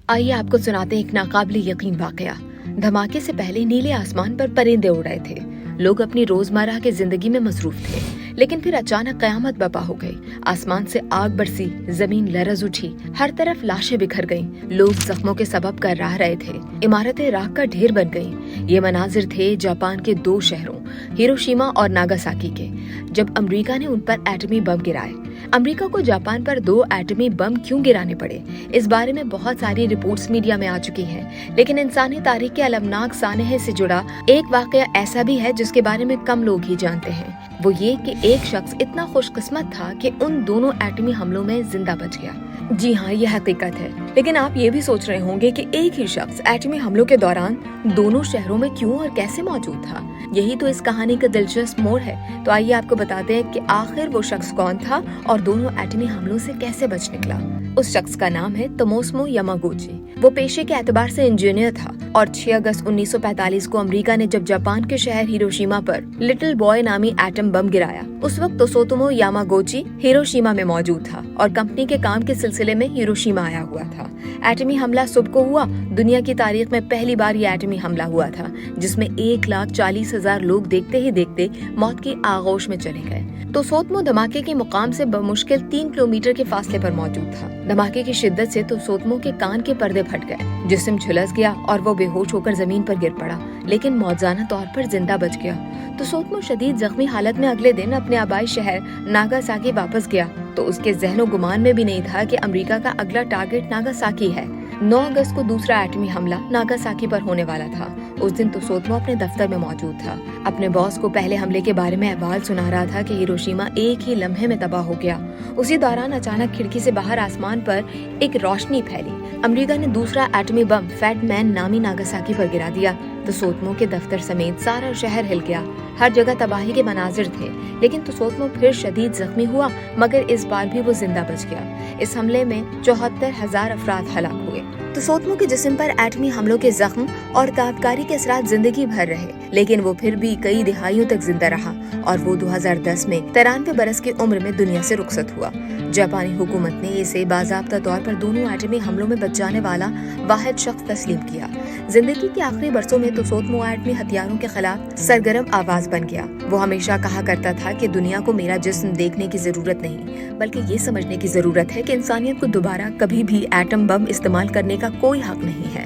आइए आपको सुनाते हैं एक नाकाबिले यकीन वाकया। धमाके से पहले नीले आसमान पर परिंदे उड़ रहे थे। लोग अपनी रोजमर्रा की जिंदगी में मसरूफ थे, लेकिन फिर अचानक कयामत बर्पा हो गई। आसमान से आग बरसी, जमीन लरज उठी, हर तरफ लाशें बिखर गईं। लोग जख्मों के सबब कर्राह रहे थे, इमारतें राख का ढेर बन गईं। ये मनाजिर थे जापान के दो शहरों हिरोशिमा और नागासाकी के, जब अमेरिका ने उन पर एटमी बम गिराए। अमेरिका को जापान पर 2 एटमी बम क्यों गिराने पड़े, इस बारे में बहुत सारी रिपोर्ट्स मीडिया में आ चुकी हैं, लेकिन इंसानी तारीख के अलमनाक सानहे से जुड़ा एक वाकया ऐसा भी है जिसके बारे में कम लोग ही जानते हैं। वो ये कि एक शख्स इतना खुशकिस्मत था कि उन दोनों एटमी हमलों में जिंदा बच गया। जी हाँ, ये हकीकत है। लेकिन आप ये भी सोच रहे होंगे कि एक ही शख्स एटमी हमलों के दौरान दोनों शहरों में क्यों और कैसे मौजूद था। यही तो इस कहानी का दिलचस्प मोड़ है। तो आइए आपको बताते हैं कि आखिर वो शख्स कौन था और दोनों एटमी हमलों से कैसे बच निकला। उस शख्स का नाम है तोमोसुमो यामागुची। वो पेशे के एतबार से इंजीनियर था और 6 अगस्त 1945 को अमेरिका ने जब जापान के शहर हिरोशिमा पर लिटिल बॉय नामी एटम बम गिराया, उस वक्त तोमोसुमो यामागुची हिरोशिमा में मौजूद था और कंपनी के काम के सिलसिले में हिरोशिमा आया हुआ था। एटमी हमला सुबह को हुआ। दुनिया की तारीख में पहली बार ये एटमी हमला हुआ था, जिसमें 1,40,000 लोग देखते ही देखते मौत की आगोश में चले गए। तोमोसुमो धमाके के मुकाम से बमुश्किल 3 किलोमीटर के फासले पर मौजूद था। धमाके की शिद्दत से तोमोसुमो के कान के पर्दे फट गए, जिस्म झुलस गया और वो बेहोश होकर जमीन पर गिर पड़ा, लेकिन मौजाना तौर पर जिंदा बच गया। तोमोसुमो शदीद जख्मी हालत में अगले दिन अपने आबाई शहर नागासाकी वापस गया, तो उसके ज़हनो गुमान में भी नहीं था कि अमेरिका का अगला टारगेट नागासाकी है। 9 अगस्त को दूसरा एटमी हमला नागासाकी पर होने वाला था। उस दिन तोमोसुमो अपने दफ्तर में मौजूद था। अपने बॉस को पहले हमले के बारे में अहवाल सुना रहा था कि हिरोशिमा एक ही लम्हे में तबाह हो गया। उसी दौरान अचानक खिड़की से बाहर आसमान पर एक रोशनी फैली। अमेरिका ने दूसरा एटमी बम फैट मैन नामी नागासाकी पर गिरा दिया। तोमोसुमो के दफ्तर समेत सारा शहर हिल गया। हर जगह तबाही के मनाजिर थे, लेकिन तोमोसुमो फिर शदीद जख्मी हुआ, मगर इस बार भी वो जिंदा बच गया। इस हमले में 74,000 अफराद हलाक हुए। तोमोसुमो के जिस्म पर एटमी हमलों के जख्म और ताबकारी के असरात जिंदगी भर रहे, लेकिन वो फिर भी कई दिहाइयों तक जिंदा रहा और वो 2010 में 93 बरस की उम्र में दुनिया से रुखसत हुआ। जापानी हुकूमत ने इसे बाज़ाब्ता तौर पर दोनों एटमी हमलों में बच जाने वाला वाहिद शख्स तस्लीम किया। जिंदगी के आखिरी बरसों में तोमोसुमो एटमी हथियारों के खिलाफ सरगर्म आवाज बन गया। वो हमेशा कहा करता था कि दुनिया को मेरा जिस्म देखने की जरूरत नहीं, बल्कि ये समझने की जरूरत है कि इंसानियत को दोबारा कभी भी एटम बम इस्तेमाल करने का कोई हक नहीं है।